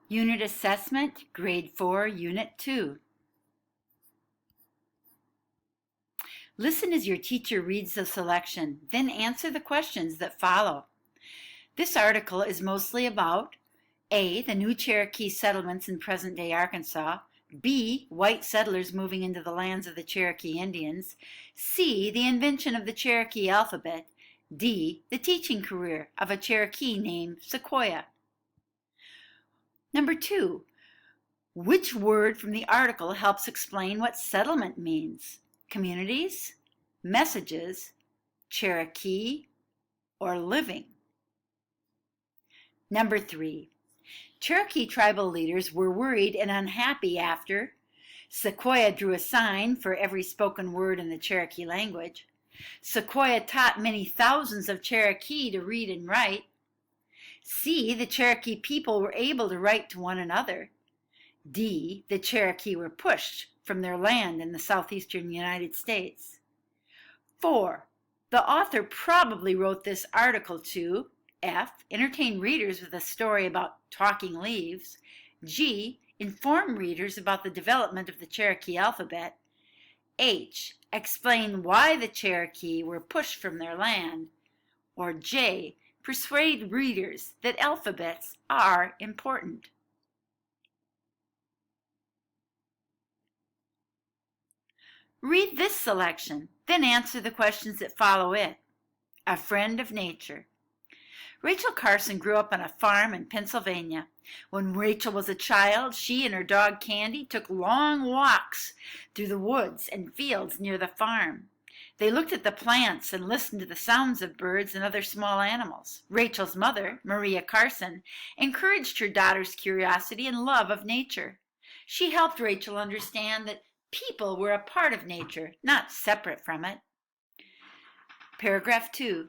Unit Assessment, Grade 4, Unit 2. Listen as your teacher reads the selection, then answer the questions that follow. This article is mostly about A, the new Cherokee settlements in present-day Arkansas, B, white settlers moving into the lands of the Cherokee Indians, C, the invention of the Cherokee alphabet, D, the teaching career of a Cherokee named Sequoyah. Number 2, which word from the article helps explain what settlement means? Communities, messages, Cherokee, or living? Number 3, Cherokee tribal leaders were worried and unhappy after Sequoyah drew a sign for every spoken word in the Cherokee language. Sequoyah taught many thousands of Cherokee to read and write. C, the Cherokee people were able to write to one another. D, the Cherokee were pushed from their land in the southeastern United States. 4, the author probably wrote this article to F, entertain readers with a story about talking leaves. G, inform readers about the development of the Cherokee alphabet. H, explain why the Cherokee were pushed from their land. Or J, persuade readers that alphabets are important. Read this selection, then answer the questions that follow it. A friend of nature. Rachel Carson grew up on a farm in Pennsylvania. When Rachel was a child, she and her dog Candy took long walks through the woods and fields near the farm. They looked at the plants and listened to the sounds of birds and other small animals. Rachel's mother, Maria Carson, encouraged her daughter's curiosity and love of nature. She helped Rachel understand that people were a part of nature, not separate from it. Paragraph 2.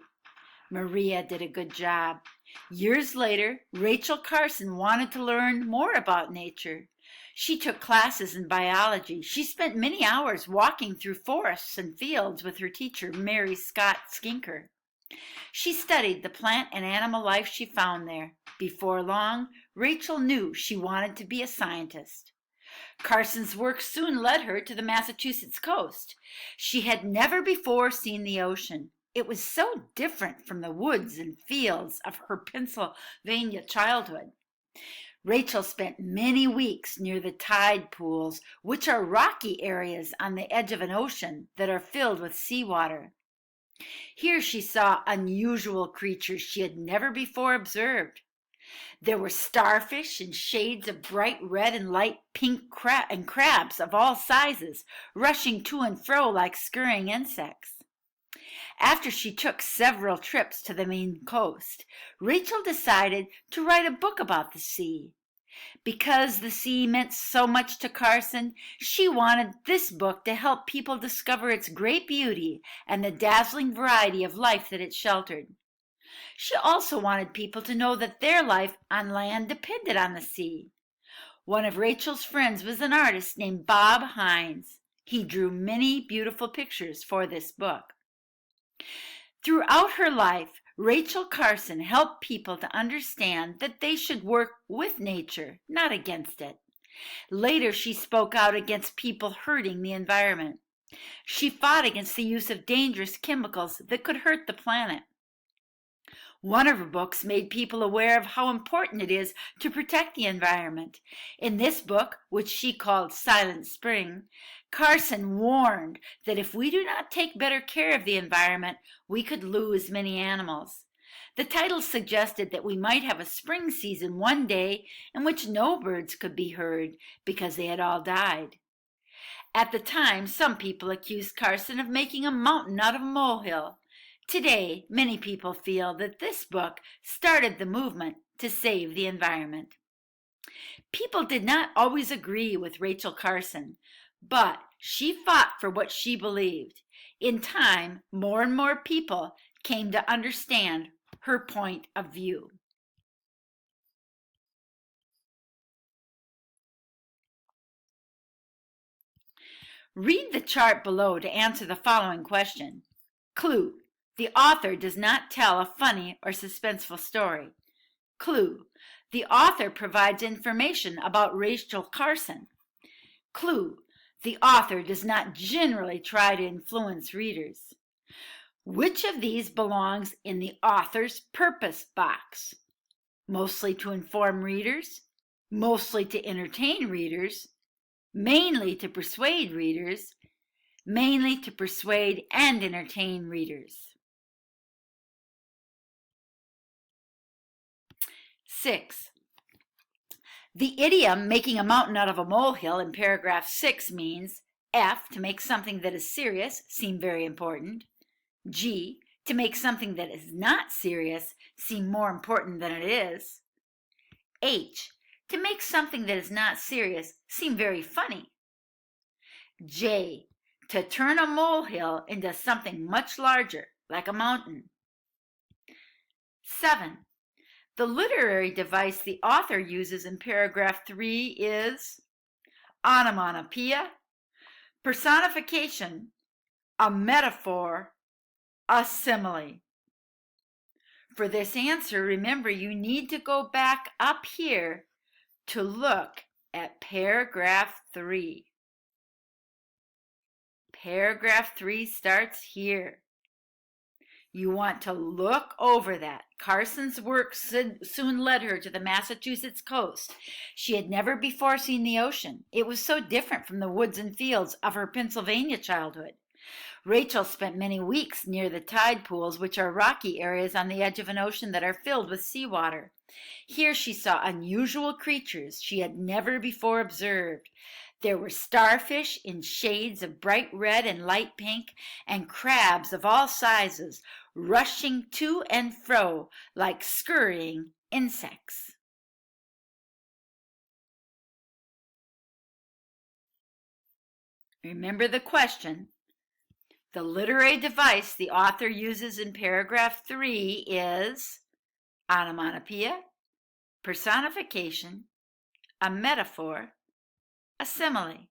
Maria did a good job. Years later, Rachel Carson wanted to learn more about nature. She took classes in biology. She spent many hours walking through forests and fields with her teacher, Mary Scott Skinker. She studied the plant and animal life she found there. Before long, Rachel knew she wanted to be a scientist. Carson's work soon led her to the Massachusetts coast. She had never before seen the ocean. It was so different from the woods and fields of her Pennsylvania childhood. Rachel spent many weeks near the tide pools, which are rocky areas on the edge of an ocean that are filled with seawater. Here she saw unusual creatures she had never before observed. There were starfish in shades of bright red and light pink and crabs of all sizes, rushing to and fro like scurrying insects. After she took several trips to the Maine coast, Rachel decided to write a book about the sea. Because the sea meant so much to Carson, she wanted this book to help people discover its great beauty and the dazzling variety of life that it sheltered. She also wanted people to know that their life on land depended on the sea. One of Rachel's friends was an artist named Bob Hines. He drew many beautiful pictures for this book. Throughout her life, Rachel Carson helped people to understand that they should work with nature, not against it. Later, she spoke out against people hurting the environment. She fought against the use of dangerous chemicals that could hurt the planet. One of her books made people aware of how important it is to protect the environment. In this book, which she called Silent Spring, Carson warned that if we do not take better care of the environment, we could lose many animals. The title suggested that we might have a spring season one day in which no birds could be heard because they had all died. At the time, some people accused Carson of making a mountain out of a molehill. Today, many people feel that this book started the movement to save the environment. People did not always agree with Rachel Carson, but she fought for what she believed. In time, more and more people came to understand her point of view. Read the chart below to answer the following question. Clue: the author does not tell a funny or suspenseful story. Clue: The author provides information about Rachel Carson. Clue: the author does not generally try to influence readers. Which of these belongs in the author's purpose box? Mostly to inform readers, mostly to entertain readers, mainly to persuade readers, mainly to persuade and entertain readers. 6. The idiom making a mountain out of a molehill in paragraph 6 means F, to make something that is serious seem very important, G, to make something that is not serious seem more important than it is, H, to make something that is not serious seem very funny, J, to turn a molehill into something much larger, like a mountain. 7. The literary device the author uses in paragraph 3 is onomatopoeia, personification, a metaphor, a simile. For this answer, remember you need to go back up here to look at paragraph 3. Paragraph 3 starts here. You want to look over that. Carson's work soon led her to the Massachusetts coast. She had never before seen the ocean. It was so different from the woods and fields of her Pennsylvania childhood. Rachel spent many weeks near the tide pools, which are rocky areas on the edge of an ocean that are filled with seawater. Here she saw unusual creatures she had never before observed. There were starfish in shades of bright red and light pink, and crabs of all sizes, rushing to and fro like scurrying insects. Remember the question. The literary device the author uses in paragraph 3 is onomatopoeia, personification, a metaphor, a simile.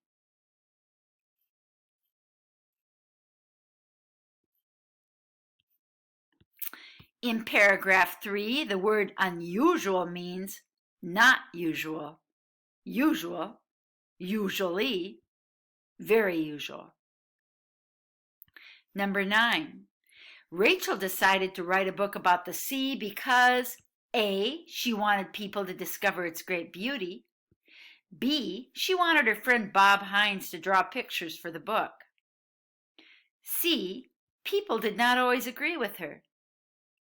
In paragraph 3, the word unusual means not usual, usual, usually, very usual. Number 9. Rachel decided to write a book about the sea because A, she wanted people to discover its great beauty, B, she wanted her friend Bob Hines to draw pictures for the book, C, people did not always agree with her,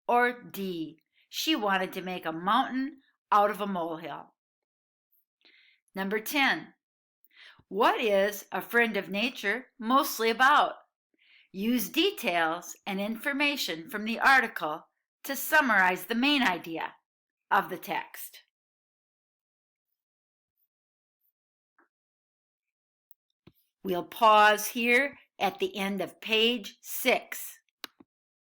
or D, she wanted to make a mountain out of a molehill. Number 10. What is A Friend of Nature mostly about? Use details and information from the article to summarize the main idea of the text. We'll pause here at the end of page 6.